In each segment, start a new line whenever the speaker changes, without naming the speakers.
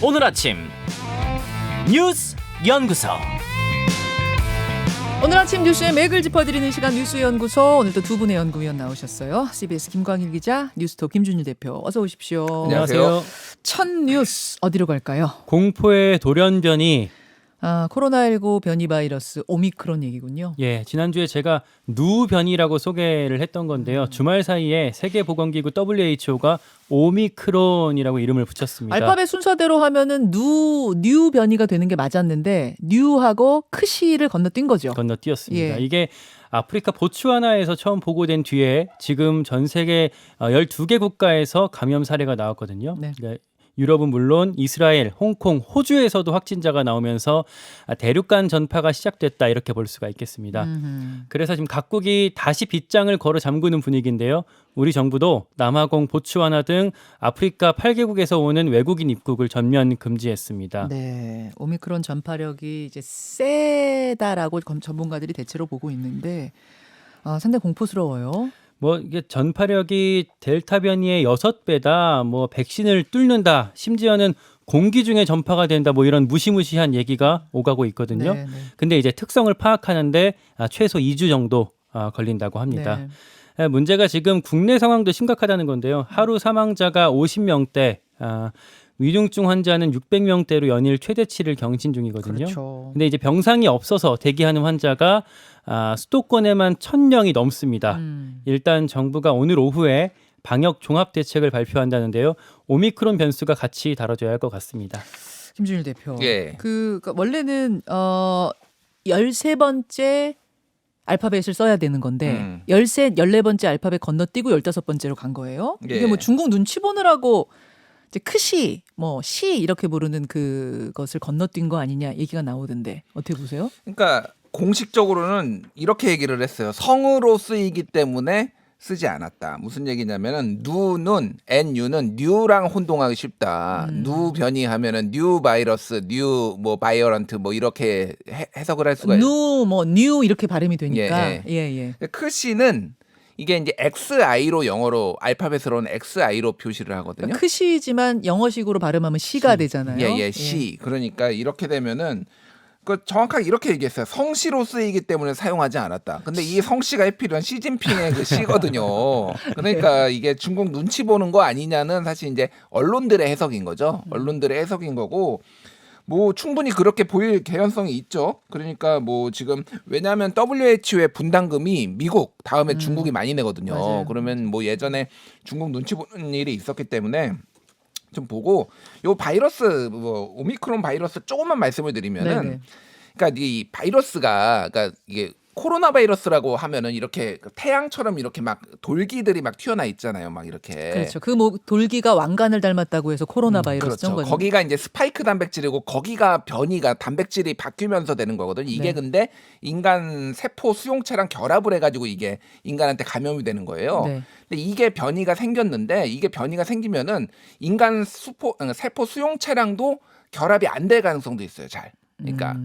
오늘 아침 뉴스 연구소.
오늘 아침 뉴스의 맥을 짚어드리는 시간 뉴스연구소. 오늘도 두 분의 연구위원 나오셨어요. CBS 김광일 기자, 뉴스톱 김준일 대표. 어서 오십시오.
안녕하세요.
첫 뉴스 어디로 갈까요?
공포의 돌연변이.
코로나19 변이 바이러스 오미크론 얘기군요.
예, 지난주에 제가 누 변이라고 소개를 했던 건데요. 주말 사이에 세계보건기구 WHO가 오미크론이라고 이름을 붙였습니다.
알파벳 순서대로 하면은 뉴 변이가 되는 게 맞았는데 뉴하고 크시를 건너뛴 거죠.
건너뛰었습니다.
예.
이게 아프리카 보츠와나에서 처음 보고된 뒤에 지금 전 세계 12개 국가에서 감염 사례가 나왔거든요.
네.
그러니까 유럽은 물론 이스라엘, 홍콩, 호주에서도 확진자가 나오면서 대륙 간 전파가 시작됐다 이렇게 볼 수가 있겠습니다. 그래서 지금 각국이 다시 빗장을 걸어 잠그는 분위기인데요. 우리 정부도 남아공, 보츠와나 등 아프리카 8개국에서 오는 외국인 입국을 전면 금지했습니다.
네, 오미크론 전파력이 이제 세다라고 전문가들이 대체로 보고 있는데 상당히 공포스러워요.
뭐 이게 전파력이 델타 변이의 6배다. 뭐 백신을 뚫는다. 심지어는 공기 중에 전파가 된다. 뭐 이런 무시무시한 얘기가 오가고 있거든요.
네, 네.
근데 이제 특성을 파악하는데 최소 2주 정도 걸린다고 합니다. 문제가 지금 국내 상황도 심각하다는 건데요. 하루 사망자가 50명대, 위중증 환자는 600명대로 연일 최대치를 경신 중이거든요.
그렇죠.
근데 이제 병상이 없어서 대기하는 환자가 수도권에만 1,000명이 넘습니다. 일단 정부가 오늘 오후에 방역 종합 대책을 발표한다는데요. 오미크론 변수가 같이 다뤄져야 할 것 같습니다.
김준일 대표.
예.
그러니까 원래는 13번째 알파벳을 써야 되는 건데 13, 14번째 알파벳 건너뛰고 15번째로 간 거예요. 이게
예.
뭐 중국 눈치 보느라고 이제 크시, 시 이렇게 부르는 그것을 건너뛴 거 아니냐 얘기가 나오던데 어떻게 보세요?
그러니까 공식적으로는 이렇게 얘기를 했어요. 성으로 쓰이기 때문에 쓰지 않았다. 무슨 얘기냐면은 누는 NU는 뉴랑 혼동하기 쉽다. 누 변이하면은 뉴 바이러스, 뉴 뭐 바이어런트 뭐 이렇게 해석을 할 수가 있어요.
뉴 이렇게 발음이 되니까.
예,
예.
크시는 이게 이제 XI로 영어로 알파벳으로는 XI로 표시를 하거든요.
그러니까 크시지만 영어식으로 발음하면 시가 되잖아요.
예, 시. 그러니까 이렇게 되면은 정확하게 이렇게 얘기했어요. 성씨로 쓰이기 때문에 사용하지 않았다. 근데 이 성씨가 해필은 시진핑의 그 시거든요. 그러니까 이게 중국 눈치 보는 거 아니냐는 사실 이제 언론들의 해석인 거죠. 언론들의 해석인 거고 뭐 충분히 그렇게 보일 개연성이 있죠. 그러니까 뭐 지금 왜냐하면 WHO의 분담금이 미국 다음에 중국이 많이 내거든요.
맞아요.
그러면 뭐 예전에 중국 눈치 보는 일이 있었기 때문에 좀 보고 요 바이러스 뭐 오미크론 바이러스 조금만 말씀을 드리면은
네네.
그러니까 이 바이러스가 그러니까 이게 코로나 바이러스라고 하면은 이렇게 태양처럼 이렇게 막 돌기들이 막 튀어나 있잖아요. 막 이렇게.
그렇죠. 그 뭐 돌기가 왕관을 닮았다고 해서 코로나 바이러스
그렇죠.
거죠.
거기가 이제 스파이크 단백질이고 거기가 변이가 단백질이 바뀌면서 되는 거거든요. 이게
네.
근데 인간 세포 수용체랑 결합을 해가지고 이게 인간한테 감염이 되는 거예요.
네.
근데 이게 변이가 생겼는데 이게 변이가 생기면은 인간 세포 수용체랑도 결합이 안 될 가능성도 있어요. 잘. 그러니까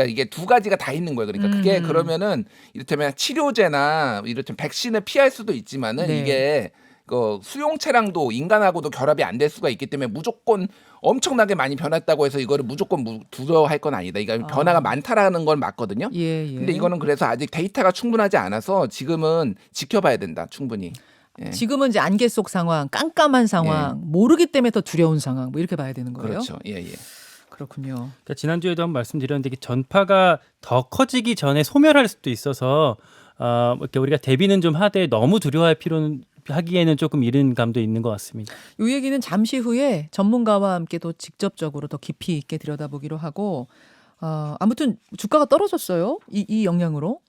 이게 두 가지가 다 있는 거예요. 그러니까 그게 그러면은 이를테면 치료제나 이를테면 백신을 피할 수도 있지만은
네.
이게 그 수용체랑도 인간하고도 결합이 안 될 수가 있기 때문에 무조건 엄청나게 많이 변했다고 해서 이거를 무조건 두려워할 건 아니다. 그러니까 변화가 많다라는 건 맞거든요.
예.
근데 이거는 그래서 아직 데이터가 충분하지 않아서 지금은 지켜봐야 된다. 충분히. 예.
지금은 이제 안개 속 상황, 깜깜한 상황, 모르기 때문에 더 두려운 상황, 뭐 이렇게 봐야 되는 거예요.
그렇죠. 예.
그렇군요.
그러니까 지난주에도 한번 말씀드렸는데 이게 전파가 더 커지기 전에 소멸할 수도 있어서 이렇게 우리가 대비는 좀 하되 너무 두려워할 필요는 하기에는 조금 이른 감도 있는 것 같습니다.
이 얘기는 잠시 후에 전문가와 함께 또 직접적으로 더 깊이 있게 들여다보기로 하고 아무튼 주가가 떨어졌어요. 이 영향으로.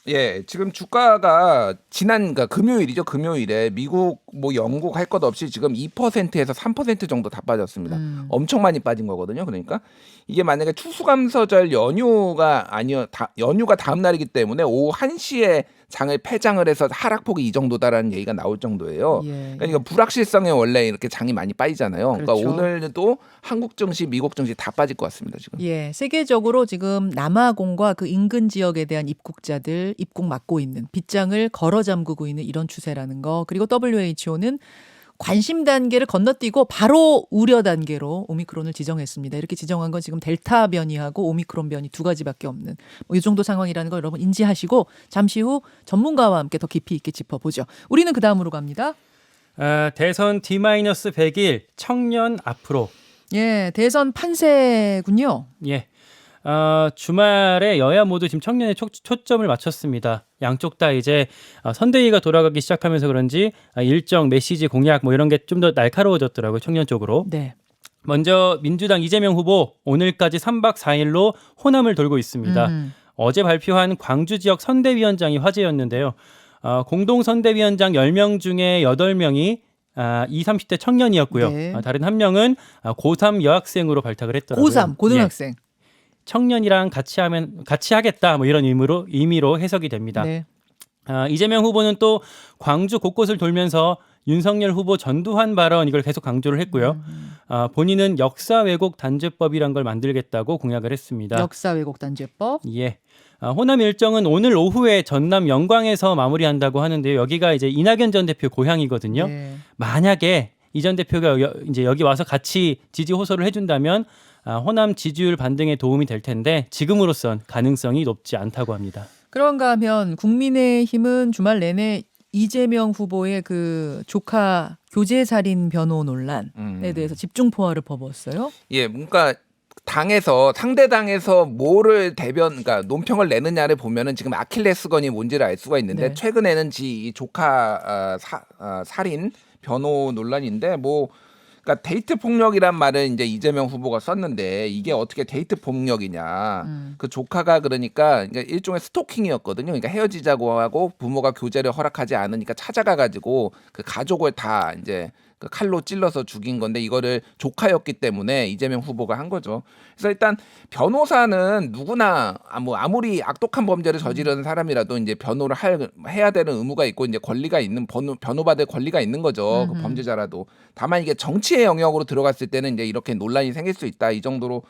예, 지금 주가가 그러니까 금요일이죠. 금요일에 미국 뭐 영국 할 것 없이 지금 2%에서 3% 정도 다 빠졌습니다. 엄청 많이 빠진 거거든요. 그러니까 이게 만약에 추수감사절 연휴가 다음 날이기 때문에 오후 1시에 장을 폐장을 해서 하락폭이 이 정도다라는 얘기가 나올 정도예요.
예.
그러니까 이거 불확실성에 원래 이렇게 장이 많이 빠지잖아요. 그러니까
그렇죠.
오늘도 한국 증시, 미국 증시 다 빠질 것 같습니다. 지금.
예, 세계적으로 지금 남아공과 그 인근 지역에 대한 입국자들 입국 막고 있는 빗장을 걸어 잠그고 있는 이런 추세라는 거. 그리고 WHO는 관심 단계를 건너뛰고 바로 우려 단계로 오미크론을 지정했습니다. 이렇게 지정한 건 지금 델타 변이하고 오미크론 변이 두 가지밖에 없는 뭐 이 정도 상황이라는 걸 여러분 인지하시고 잠시 후 전문가와 함께 더 깊이 있게 짚어보죠. 우리는 그 다음으로 갑니다.
대선 D-100일 청년 앞으로.
예, 대선 판세군요.
예. 주말에 여야 모두 지금 청년에 초점을 맞췄습니다. 양쪽 다 이제 선대위가 돌아가기 시작하면서 그런지 일정 메시지 공약 뭐 이런 게 좀 더 날카로워졌더라고요. 청년 쪽으로.
네.
먼저 민주당 이재명 후보 오늘까지 3박 4일로 호남을 돌고 있습니다. 어제 발표한 광주 지역 선대위원장이 화제였는데요. 공동 선대위원장 10명 중에 8명이 20, 30대 청년이었고요.
네.
다른 한 명은 고3 여학생으로 발탁을 했더라고요.
고3 고등학생.
예. 청년이랑 같이 하겠다 뭐 이런 의미로 해석이 됩니다.
네.
이재명 후보는 또 광주 곳곳을 돌면서 윤석열 후보 전두환 발언 이걸 계속 강조를 했고요. 본인은 역사 왜곡 단죄법이란 걸 만들겠다고 공약을 했습니다.
역사 왜곡 단죄법.
예. 호남 일정은 오늘 오후에 전남 영광에서 마무리한다고 하는데요. 여기가 이제 이낙연 전 대표 고향이거든요.
네.
만약에 이 전 대표가 이제 여기 와서 같이 지지 호소를 해준다면 호남 지지율 반등에 도움이 될 텐데 지금으로선 가능성이 높지 않다고 합니다.
그런가 하면 국민의힘은 주말 내내 이재명 후보의 그 조카 교제살인 변호 논란에 대해서 집중 포화를 퍼부었어요.
예, 뭔가 당에서 상대 당에서 뭐를 그러니까 논평을 내느냐를 보면은 지금 아킬레스건이 뭔지를 알 수가 있는데
네.
최근에는 이 조카 살인 변호 논란인데 뭐 그러니까 데이트 폭력이란 말을 이제 이재명 후보가 썼는데 이게 어떻게 데이트 폭력이냐? 그 조카가 그러니까 일종의 스토킹이었거든요. 그러니까 헤어지자고 하고 부모가 교제를 허락하지 않으니까 찾아가 가지고 그 가족을 다 이제 그 칼로 찔러서 죽인 건데 이거를 조카였기 때문에 이재명 후보가 한 거죠. 그래서 일단 변호사는 누구나 뭐 아무리 악독한 범죄를 저지르는 사람이라도 이제 변호를 해야 되는 의무가 있고 이제 권리가 있는 변호받을 권리가 있는 거죠. 그 범죄자라도. 다만 이게 정치의 영역으로 들어갔을 때는 이제 이렇게 논란이 생길 수 있다. 이 정도로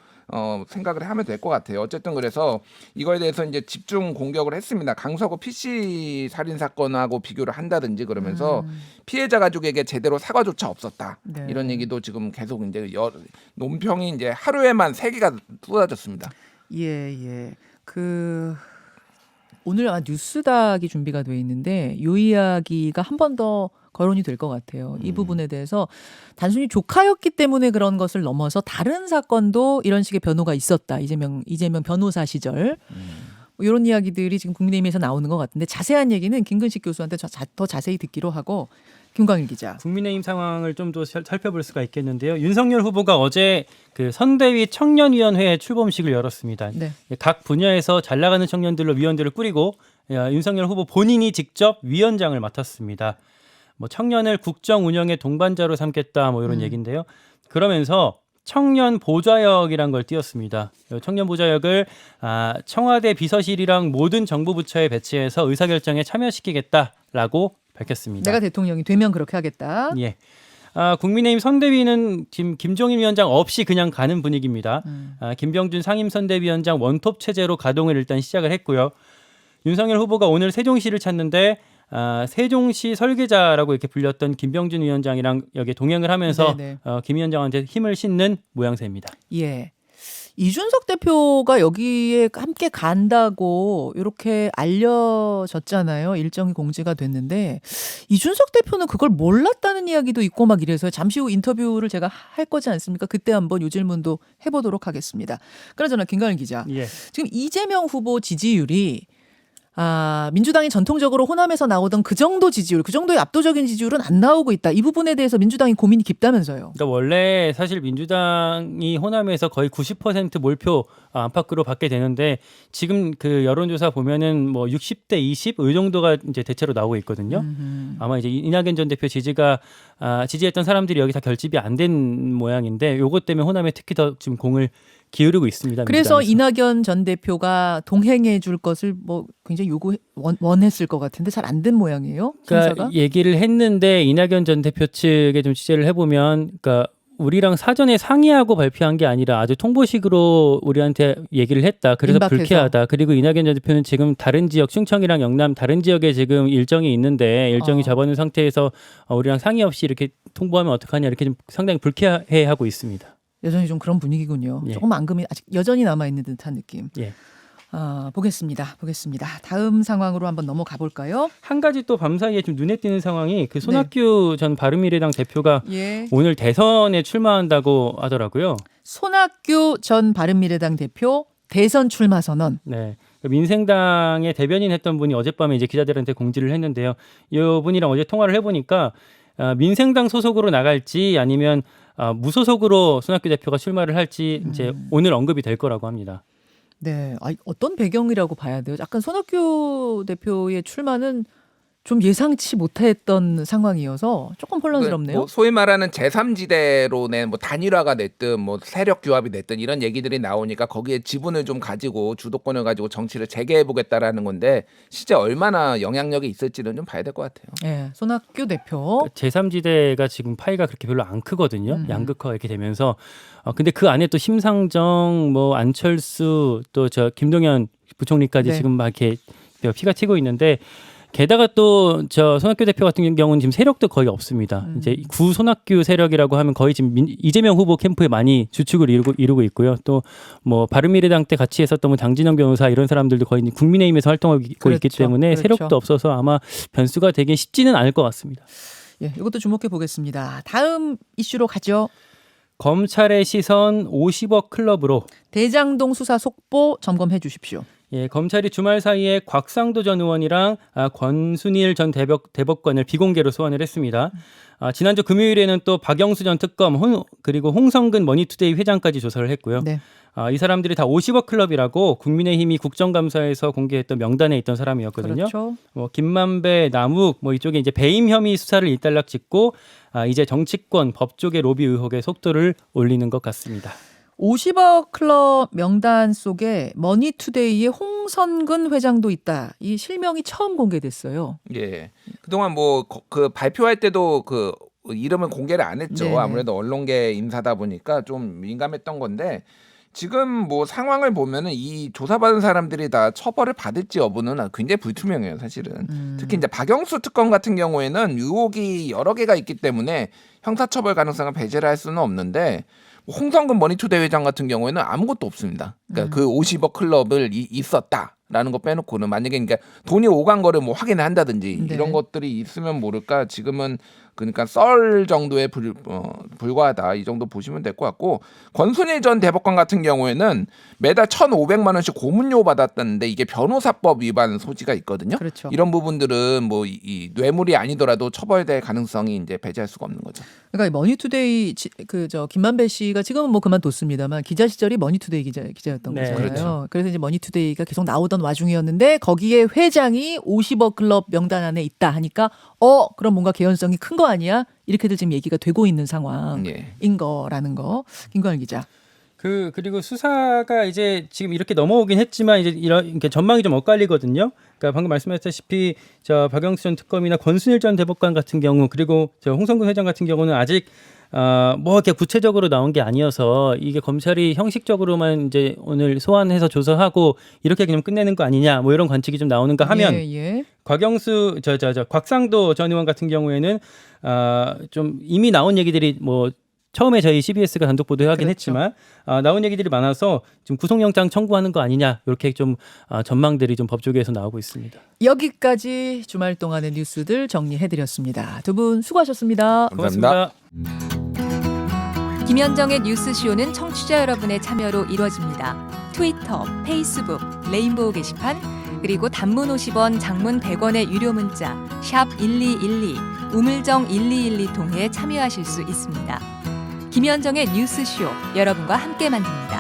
생각을 하면 될 것 같아요. 어쨌든 그래서 이거에 대해서 이제 집중 공격을 했습니다. 강서구 PC 살인 사건하고 비교를 한다든지 그러면서 피해자 가족에게 제대로 사과조차 없었다.
네.
이런 얘기도 지금 계속 이제 논평이 이제 하루에만 3개가 쏟아졌습니다.
예. 오늘 뉴스닥이 준비가 돼 있는데 이 이야기가 한 번 더 거론이 될 것 같아요. 이 부분에 대해서 단순히 조카였기 때문에 그런 것을 넘어서 다른 사건도 이런 식의 변호가 있었다. 이재명 변호사 시절. 뭐 이런 이야기들이 지금 국민의힘에서 나오는 것 같은데 자세한 얘기는 김근식 교수한테 더 자세히 듣기로 하고 김광일 기자.
국민의힘 상황을 좀 더 살펴볼 수가 있겠는데요. 윤석열 후보가 어제 그 선대위 청년위원회 출범식을 열었습니다.
네.
각 분야에서 잘 나가는 청년들로 위원들을 꾸리고 윤석열 후보 본인이 직접 위원장을 맡았습니다. 뭐 청년을 국정 운영의 동반자로 삼겠다 뭐 이런 얘기인데요. 그러면서 청년 보좌역이란 걸 띄웠습니다. 청년 보좌역을 청와대 비서실이랑 모든 정부 부처에 배치해서 의사결정에 참여시키겠다라고 밝혔습니다.
내가 대통령이 되면 그렇게 하겠다.
예. 국민의힘 선대위는 지금 김종인 위원장 없이 그냥 가는 분위기입니다. 김병준 상임선대위원장 원톱 체제로 가동을 일단 시작을 했고요. 윤석열 후보가 오늘 세종시를 찾는데 세종시 설계자라고 이렇게 불렸던 김병준 위원장이랑 여기 동행을 하면서 김 위원장한테 힘을 싣는 모양새입니다.
예. 이준석 대표가 여기에 함께 간다고 이렇게 알려졌잖아요. 일정이 공지가 됐는데 이준석 대표는 그걸 몰랐다는 이야기도 있고 막 이래서 잠시 후 인터뷰를 제가 할 거지 않습니까? 그때 한번 요 질문도 해보도록 하겠습니다. 그러잖아 김가연 기자.
예.
지금 이재명 후보 지지율이 민주당이 전통적으로 호남에서 나오던 그 정도 지지율, 그 정도의 압도적인 지지율은 안 나오고 있다. 이 부분에 대해서 민주당이 고민이 깊다면서요.
그러니까 원래 사실 민주당이 호남에서 거의 90% 몰표 안팎으로 받게 되는데 지금 그 여론조사 보면은 뭐 60대 20 이 정도가 이제 대체로 나오고 있거든요. 아마 이제 이낙연 전 대표 지지했던 사람들이 여기 다 결집이 안 된 모양인데 요것 때문에 호남에 특히 더 지금 공을 기울이고 있습니다.
그래서
민주당에서.
이낙연 전 대표가 동행해 줄 것을 뭐 굉장히 원했을 것 같은데 잘 안 된 모양이에요.
그러니까
심사가?
얘기를 했는데 이낙연 전 대표 측에 좀 취재를 해보면, 그러니까 우리랑 사전에 상의하고 발표한 게 아니라 아주 통보식으로 우리한테 얘기를 했다. 그래서
임박해서.
불쾌하다. 그리고 이낙연 전 대표는 지금 다른 지역 충청이랑 영남 다른 지역에 지금 일정이 있는데 일정이 잡아놓은 상태에서 우리랑 상의 없이 이렇게 통보하면 어떡하냐 이렇게 좀 상당히 불쾌해하고 있습니다.
여전히 좀 그런 분위기군요.
예.
조금 앙금이 아직 여전히 남아있는 듯한 느낌.
예.
보겠습니다. 다음 상황으로 한번 넘어가 볼까요?
한 가지 또 밤사이에 좀 눈에 띄는 상황이 그 손학규 전 바른미래당 대표가
예.
오늘 대선에 출마한다고 하더라고요.
손학규 전 바른미래당 대표 대선 출마 선언.
네. 민생당의 대변인 했던 분이 어젯밤에 이제 기자들한테 공지를 했는데요. 이 분이랑 어제 통화를 해보니까 민생당 소속으로 나갈지 아니면 무소속으로 손학규 대표가 출마를 할지 이제 오늘 언급이 될 거라고 합니다.
네, 어떤 배경이라고 봐야 돼요? 약간 손학규 대표의 출마는 좀 예상치 못했던 상황이어서 조금 혼란스럽네요.
뭐 소위 말하는 제3지대로 낸 뭐 단일화가 됐든 뭐 세력 규합이 됐든 이런 얘기들이 나오니까 거기에 지분을 좀 가지고 주도권을 가지고 정치를 재개해 보겠다라는 건데 실제 얼마나 영향력이 있을지는 좀 봐야 될 것 같아요.
네, 손학규 대표.
제3지대가 지금 파이가 그렇게 별로 안 크거든요. 양극화가 이렇게 되면서 근데 그 안에 또 심상정, 뭐 안철수 또 저 김동연 부총리까지
네.
지금 막 이렇게 피가 튀고 있는데 게다가 또 저 손학규 대표 같은 경우는 지금 세력도 거의 없습니다. 이제 구 손학규 세력이라고 하면 거의 지금 이재명 후보 캠프에 많이 주축을 이루고 있고요. 또 뭐 바른미래당 때 같이 했었던 뭐 장진영 변호사 이런 사람들도 거의 국민의힘에서 활동하고
그렇죠.
있기 때문에
그렇죠.
세력도 없어서 아마 변수가 되긴 쉽지는 않을 것 같습니다.
예, 이것도 주목해 보겠습니다. 다음 이슈로 가죠.
검찰의 시선 50억 클럽으로
대장동 수사 속보 점검해 주십시오.
예, 검찰이 주말 사이에 곽상도 전 의원이랑 권순일 전 대법관을 비공개로 소환을 했습니다. 지난주 금요일에는 또 박영수 전 특검 그리고 홍성근 머니투데이 회장까지 조사를 했고요.
네.
이 사람들이 다 50억 클럽이라고 국민의힘이 국정감사에서 공개했던 명단에 있던 사람이었거든요.
그렇죠.
뭐 김만배, 남욱 뭐 이쪽에 이제 배임 혐의 수사를 일단락 짓고 이제 정치권 법 쪽의 로비 의혹에 속도를 올리는 것 같습니다.
50억 클럽 명단 속에 머니투데이의 홍선근 회장도 있다. 이 실명이 처음 공개됐어요.
예. 그동안 뭐 그 발표할 때도 그 이름을 공개를 안 했죠.
네네.
아무래도 언론계 인사다 보니까 좀 민감했던 건데 지금 뭐 상황을 보면은 이 조사받은 사람들이 다 처벌을 받을지 여부는 굉장히 불투명해요, 사실은. 특히 이제 박영수 특검 같은 경우에는 의혹이 여러 개가 있기 때문에 형사처벌 가능성을 배제를 할 수는 없는데 홍성근 머니투데이 회장 같은 경우에는 아무것도 없습니다. 그러니까 그 50억 클럽을 있었다라는 거 빼놓고는 만약에 그러니까 돈이 오간 거를 뭐 확인을 한다든지
네.
이런 것들이 있으면 모를까 지금은 그러니까 썰 정도에 불과하다 이 정도 보시면 될 것 같고 권순일 전 대법관 같은 경우에는 매달 1,500만 원씩 고문료 받았다는데 이게 변호사법 위반 소지가 있거든요.
그렇죠.
이런 부분들은 뭐 이 뇌물이 아니더라도 처벌될 가능성이 이제 배제할 수가 없는 거죠.
그러니까 이 머니투데이 김만배 씨가 지금은 뭐 그만뒀습니다만 기자 시절이 머니투데이 기자였던
네,
거잖아요.
그렇죠.
그래서 이제 머니투데이가 계속 나오던 와중이었는데 거기에 회장이 50억 클럽 명단 안에 있다 하니까 그럼 뭔가 개연성이 큰 거 아니야? 이렇게들 지금 얘기가 되고 있는 상황인
예.
거라는 거. 김광일 기자.
그리고 수사가 이제 지금 이렇게 넘어오긴 했지만 이제 이렇게 전망이 좀 엇갈리거든요. 그러니까 방금 말씀하셨다시피 저 박영수 전 특검이나 권순일 전 대법관 같은 경우 그리고 저 홍성근 회장 같은 경우는 아직 뭐 이렇게 구체적으로 나온 게 아니어서 이게 검찰이 형식적으로만 이제 오늘 소환해서 조사하고 이렇게 그냥 끝내는 거 아니냐 뭐 이런 관측이 좀 나오는가 하면
예.
곽영수 곽상도 전 의원 같은 경우에는 좀 이미 나온 얘기들이 뭐 처음에 저희 CBS가 단독 보도하긴
그렇죠.
했지만 나온 얘기들이 많아서 지금 구속영장 청구하는 거 아니냐 이렇게 좀 전망들이 좀 법조계에서 나오고 있습니다.
여기까지 주말 동안의 뉴스들 정리해드렸습니다. 두 분 수고하셨습니다.
감사합니다.
김현정의 뉴스쇼는 청취자 여러분의 참여로 이루어집니다. 트위터, 페이스북, 레인보우 게시판, 그리고 단문 50원, 장문 100원의 유료 문자 샵 1212, 우물정 1212 통해 참여하실 수 있습니다. 김현정의 뉴스쇼, 여러분과 함께 만듭니다.